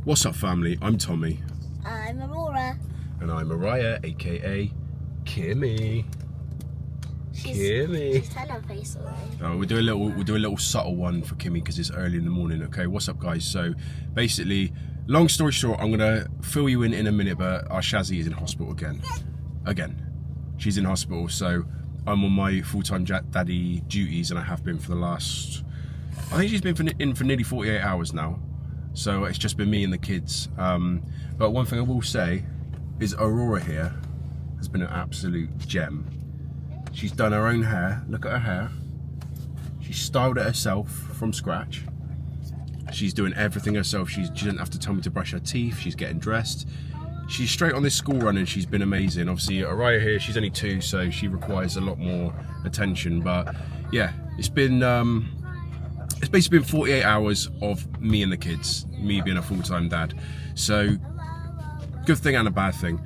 What's up, family? I'm Tommy. I'm Aurora. And I'm Mariah, aka Kimmy. Kimmy. She's turned her face away. Oh, we'll do a little subtle one for Kimmy because it's early in the morning. Okay, what's up, guys? So basically, long story short, I'm gonna fill you in a minute, but our Shazzy is in hospital again. She's in hospital, so I'm on my full-time daddy duties, and I have been for the last, I think she's been in for nearly 48 hours now. So it's just been me and the kids. But one thing I will say is Aurora here has been an absolute gem. She's done her own hair. Look at her hair. She styled it herself from scratch. She's doing everything herself. She didn't have to tell me to brush her teeth. She's getting dressed. She's straight on this school run and she's been amazing. Obviously, Araya here, she's only 2, so she requires a lot more attention. But yeah, it's basically been 48 hours of me and the kids, me being a full-time dad. So, good thing and a bad thing.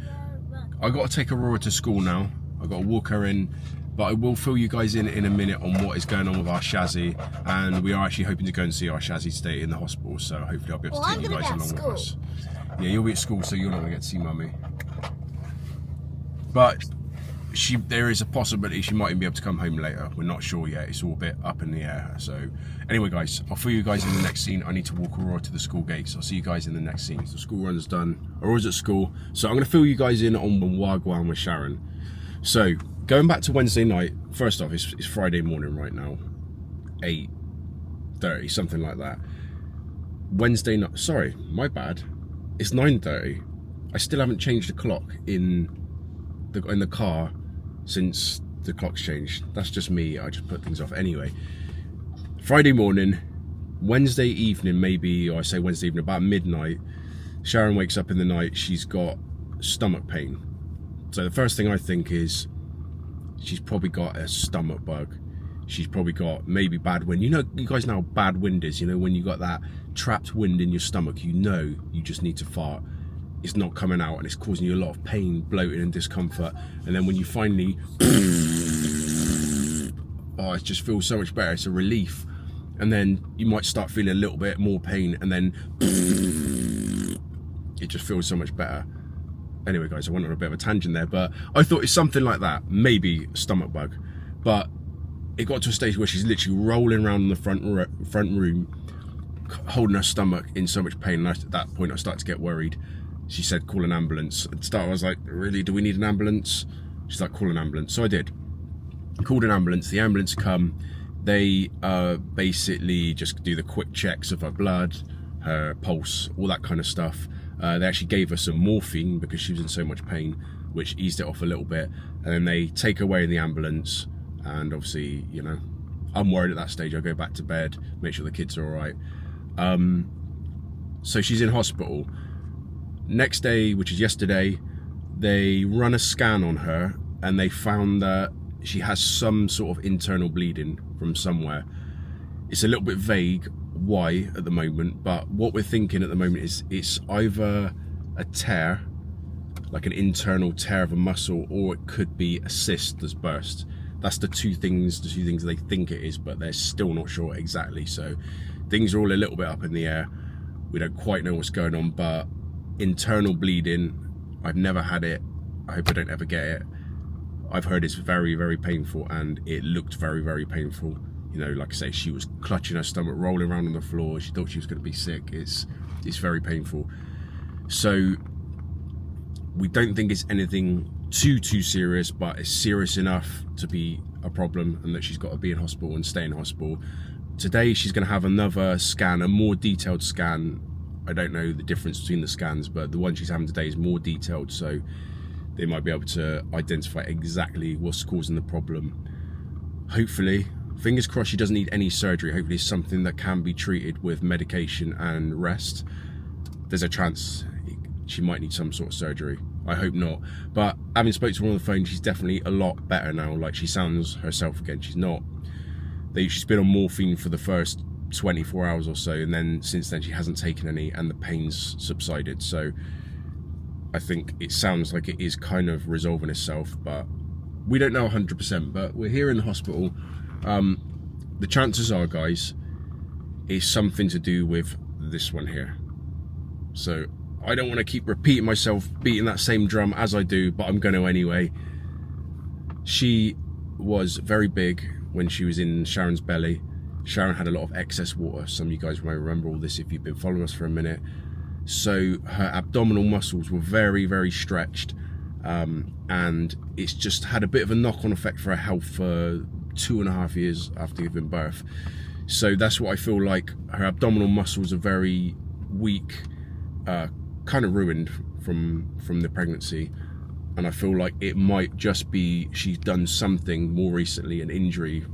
I got to take Aurora to school now. I got to walk her in, but I will fill you guys in a minute on what is going on with our Shazzy. And we are actually hoping to go and see our Shazzy today in the hospital. So hopefully I'll be able to take you guys along with us. Yeah, you'll be at school, so you're not going to get to see Mummy. But there is a possibility she might even be able to come home later. We're not sure yet. It's all a bit up in the air. So anyway, guys, I'll fill you guys in the next scene. I need to walk Aurora to the school gates. I'll see you guys in the next scene. So school run's done. Aurora's at school. So I'm going to fill you guys in on Wagwan with Sharon. So going back to Wednesday night, first off, it's Friday morning right now. 8:30, something like that. Wednesday night, sorry, my bad. It's 9:30. I still haven't changed the clock in the car since the clock's changed. That's just me. I just put things off anyway. Friday morning, Wednesday evening, maybe, or I say Wednesday evening, about midnight, Sharon wakes up in the night. She's got stomach pain. So the first thing I think is she's probably got a stomach bug. She's probably got maybe bad wind. You know, you guys know how bad wind is. You know, when you got that trapped wind in your stomach, you know you just need to fart. It's not coming out and it's causing you a lot of pain, bloating and discomfort. And then when you finally, oh, it just feels so much better. It's a relief. And then you might start feeling a little bit more pain, and then it just feels so much better. Anyway, guys, I went on a bit of a tangent there, but I thought it's something like that, maybe a stomach bug. But it got to a stage where she's literally rolling around in the front room, holding her stomach in so much pain. And at that point, I started to get worried. She said, call an ambulance. At the start, I was like, really, do we need an ambulance? She's like, call an ambulance. So I did. I called an ambulance. The ambulance come. They basically just do the quick checks of her blood, her pulse, all that kind of stuff. They actually gave her some morphine because she was in so much pain, which eased it off a little bit. And then they take her away in the ambulance. And obviously, you know, I'm worried at that stage. I go back to bed, make sure the kids are all right. So she's in hospital. Next day, which is yesterday, they run a scan on her and they found that she has some sort of internal bleeding from somewhere. It's a little bit vague why at the moment, but what we're thinking at the moment is it's either a tear, like an internal tear of a muscle, or it could be a cyst that's burst. That's the two things they think it is, but they're still not sure exactly. So things are all a little bit up in the air. We don't quite know what's going on, but internal bleeding, I've never had it. I hope I don't ever get it. I've heard it's very, very painful, and it looked very, very painful. You know, like I say, she was clutching her stomach, rolling around on the floor. She thought she was going to be sick. It's very painful. So we don't think it's anything too serious, but it's serious enough to be a problem, and that she's got to be in hospital and stay in hospital. Today she's going to have another scan, a more detailed scan. I don't know the difference between the scans, but the one she's having today is more detailed, so they might be able to identify exactly what's causing the problem. Hopefully, fingers crossed, she doesn't need any surgery. Hopefully it's something that can be treated with medication and rest. There's a chance she might need some sort of surgery. I hope not. But having spoken to her on the phone, she's definitely a lot better now. Like, she sounds herself again. She's been on morphine for the first 24 hours or so, and then since then she hasn't taken any, and the pain's subsided. So I think it sounds like it is kind of resolving itself, but we don't know 100%. But we're here in the hospital. The chances are, guys, it's something to do with this one here. So I don't want to keep repeating myself, beating that same drum as I do, but I'm going to anyway. She was very big when she was in Sharon's belly. Sharon had a lot of excess water. Some of you guys may remember all this if you've been following us for a minute. So her abdominal muscles were very, very stretched. And it's just had a bit of a knock-on effect for her health for 2.5 years after giving birth. So that's what I feel like. Her abdominal muscles are very weak, kind of ruined from the pregnancy. And I feel like it might just be she's done something more recently, an injury,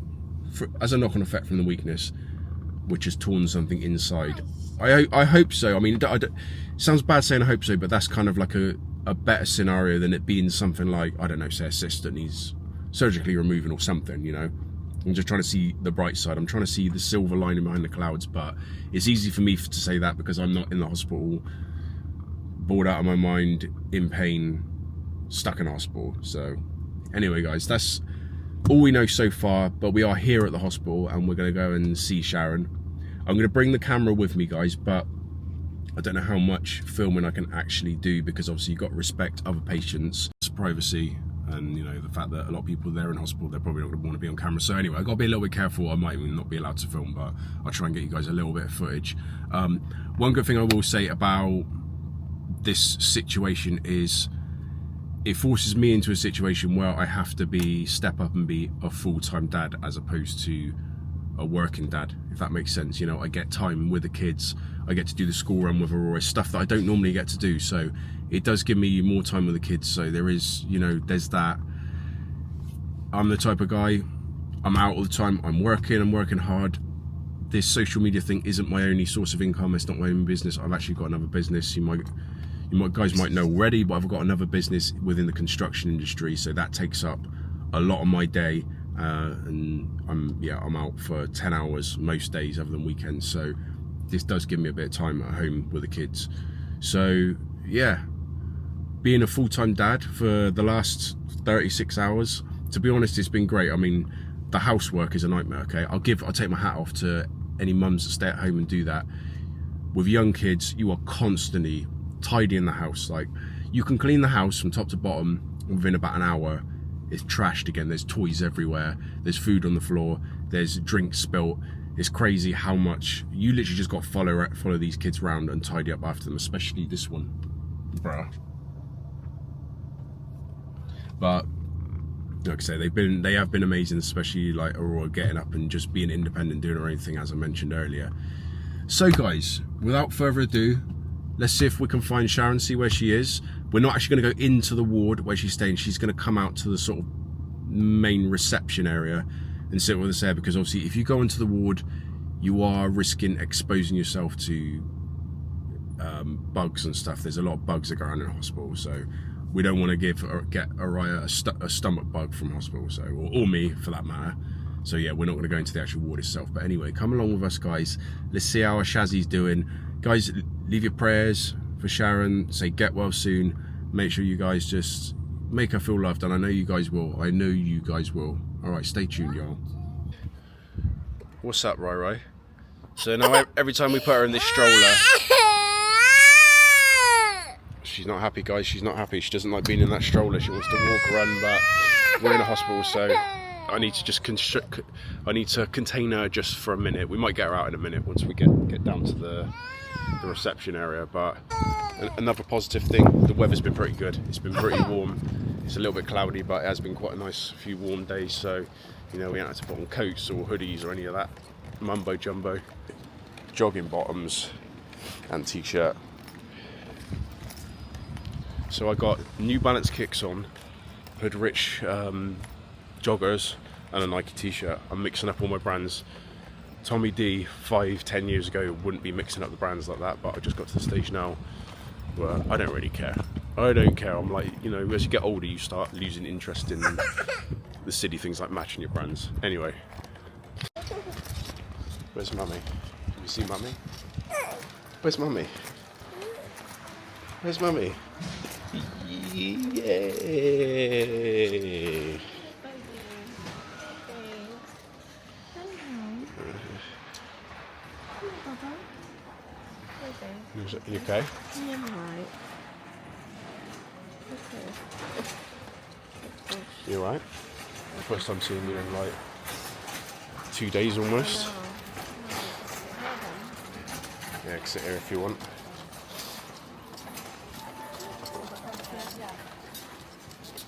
as a knock-on effect from the weakness, which has torn something inside. I hope so. I mean, it sounds bad saying I hope so, but that's kind of like a better scenario than it being something like, I don't know, say a cyst that needs surgically removing or something, you know. I'm just trying to see the bright side. I'm trying to see the silver lining behind the clouds, but it's easy for me to say that because I'm not in the hospital, bored out of my mind, in pain, stuck in hospital. So anyway, guys, that's all we know so far, but we are here at the hospital and we're going to go and see Sharon. I'm going to bring the camera with me, guys, but I don't know how much filming I can actually do because obviously you've got to respect other patients' privacy, and you know, the fact that a lot of people there in hospital, they're probably not going to want to be on camera. So anyway, I've got to be a little bit careful. I might even not be allowed to film, but I'll try and get you guys a little bit of footage. One good thing I will say about this situation is it forces me into a situation where I have to step up and be a full-time dad as opposed to a working dad, if that makes sense. You know, I get time with the kids, I get to do the school run with Aurora, stuff that I don't normally get to do, so it does give me more time with the kids. So there is, you know, there's that. I'm the type of guy, I'm out all the time, I'm working hard. This social media thing isn't my only source of income, it's not my own business. I've actually got another business. You guys might know already, but I've got another business within the construction industry, so that takes up a lot of my day, and I'm out for 10 hours most days other than weekends, so this does give me a bit of time at home with the kids. So yeah, being a full-time dad for the last 36 hours, to be honest, it's been great. I mean, the housework is a nightmare, okay? I'll take my hat off to any mums that stay at home and do that. With young kids, you are constantly tidying the house. Like, you can clean the house from top to bottom within about an hour. It's trashed again, there's toys everywhere, there's food on the floor, there's drinks spilt. It's crazy how much you literally just got to follow these kids around and tidy up after them, especially this one, bruh. But like I say, they have been amazing, especially like Aurora getting up and just being independent, doing her own thing, as I mentioned earlier. So guys, without further ado, let's see if we can find Sharon, see where she is. We're not actually going to go into the ward where she's staying. She's going to come out to the sort of main reception area and sit with us there, because obviously if you go into the ward, you are risking exposing yourself to bugs and stuff. There's a lot of bugs that go around in hospital, so we don't want to get Araya a stomach bug from hospital, so or me for that matter. So yeah, we're not going to go into the actual ward itself. But anyway, come along with us, guys. Let's see how our Shazzy's doing. Guys, leave your prayers for Sharon. Say get well soon. Make sure you guys just make her feel loved, and I know you guys will. I know you guys will. All right, stay tuned, y'all. What's up, Rai Rai? So now every time we put her in this stroller, she's not happy, guys. She's not happy. She doesn't like being in that stroller. She wants to walk, run, but we're in a hospital, so I need to just contain her just for a minute. We might get her out in a minute once we get down to the reception area. But another positive thing, the weather's been pretty good. It's been pretty warm. It's a little bit cloudy, but it has been quite a nice few warm days. So, you know, we don't have to put on coats or hoodies or any of that mumbo jumbo. Jogging bottoms and t-shirt. So I got New Balance kicks on, Hood Rich joggers, and a Nike t-shirt. I'm mixing up all my brands. Tommy D 5-10 years ago wouldn't be mixing up the brands like that, but I just got to the stage now where I don't really care. I don't care. I'm like, you know, as you get older you start losing interest in the silly things like matching your brands. Anyway, where's Mummy? Can you see Mummy? Where's Mummy? Where's Mummy? Yay! You okay? Yeah, I'm alright. Okay. You alright? First time seeing you in like 2 days almost. Yeah, I can sit here if you want.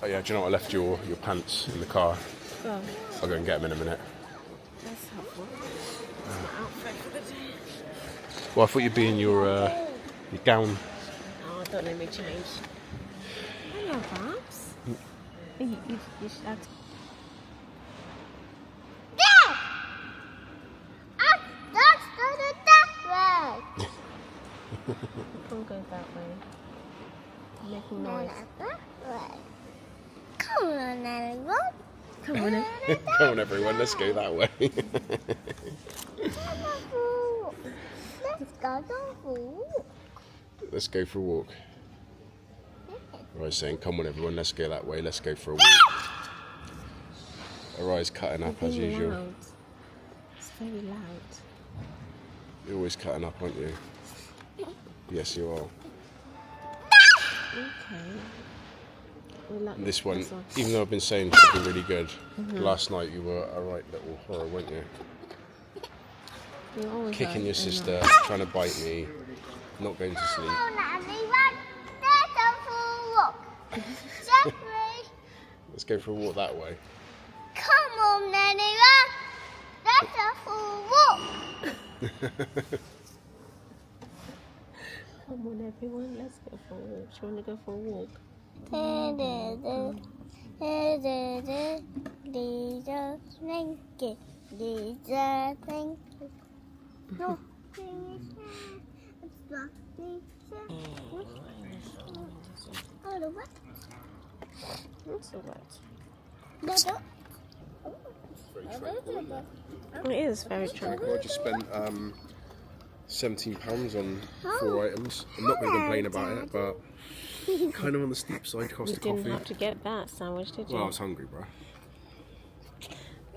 Oh yeah, do you know what? I left your pants in the car. Oh, I'll go and get them in a minute. that's helpful. That's my outfit for the day. Well, I thought you'd be in your gown. Oh, don't let me change. Hello, Pops. You should have to... Don't go that way. Making noise. Come on, everyone. Come on in. Come on, everyone, let's go that way. Let's go to walk. Let's go for a walk. Right, saying, come on, everyone, let's go that way. Let's go for a walk. Her eyes cutting up as Being usual. loud. It's very loud. You're always cutting up, aren't you? Yes, you are. Okay. We like This one, even though I've been saying something really good, last night you were a right little horror, weren't you? You always Kicking are, your and sister, trying to bite me, not going to sleep. Come on, everyone. Let's go for a walk. Jeffrey. Let's go for a walk that way. Come on, everyone. Let's go for a walk. Come on, everyone, let's go for a walk. Do you want to go for a walk? That's alright. It is very true. I just spent £17 on 4 items. I'm not going to complain about it, but kind of on the steep side cost You of didn't coffee. have to get that sandwich, did you? Well, I was hungry, bro. It's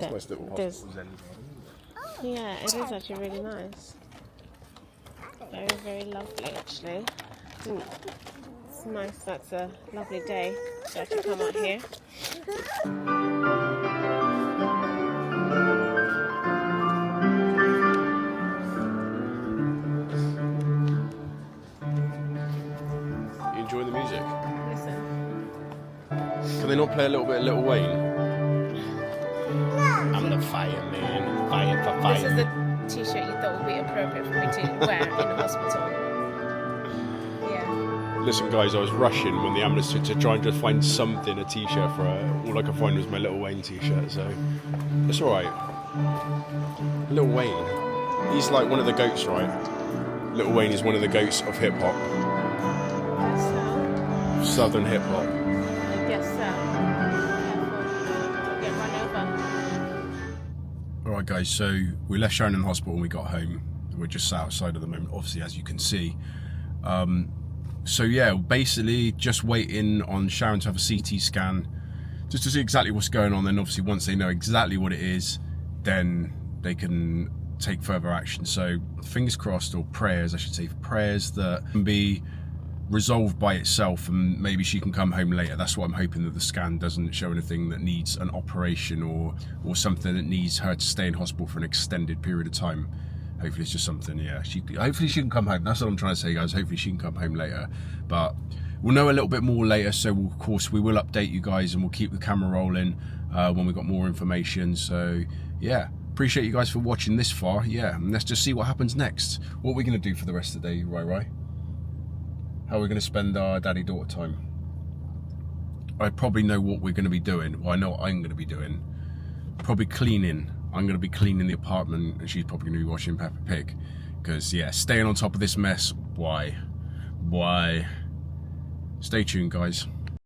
a nice little There's- hospital zen. Yeah, it is actually really nice. Very, very lovely, actually. It's nice. That's a lovely day to actually come out here. You enjoying the music? Listen. Can they not play a little bit of Little Wayne? I'm the fireman, fire for This is fire. the t-shirt you thought would be appropriate for me to wear in the hospital. Yeah. Listen, guys, I was rushing when the ambulance to try and just find something, a t-shirt for her. All I could find was my Little Wayne t-shirt, so it's alright. Little Wayne, he's like one of the goats, right? Little Wayne is one of the goats of hip-hop, So, southern hip-hop. I guess so. Careful. Don't get run over. Alright guys, so we left Sharon in the hospital when we got home. We're just sat outside at the moment, obviously, as you can see. So yeah, basically just waiting on Sharon to have a CT scan just to see exactly what's going on. Then obviously once they know exactly what it is, then they can take further action. So fingers crossed, or prayers I should say, prayers that can be resolved by itself and maybe she can come home later. That's what I'm hoping, that the scan doesn't show anything that needs an operation or something that needs her to stay in hospital for an extended period of time. Hopefully it's just something, yeah. Hopefully she can come home. That's what I'm trying to say, guys. Hopefully she can come home later. But we'll know a little bit more later. So of course we will update you guys and we'll keep the camera rolling when we've got more information. So yeah, appreciate you guys for watching this far. Yeah, and let's just see what happens next. What are we going to do for the rest of the day, Rai? How are we going to spend our daddy-daughter time? I probably know what we're going to be doing. Well, I know what I'm going to be doing. Probably cleaning. I'm going to be cleaning the apartment and she's probably going to be watching Peppa Pig. Because, yeah, staying on top of this mess, why? Stay tuned, guys.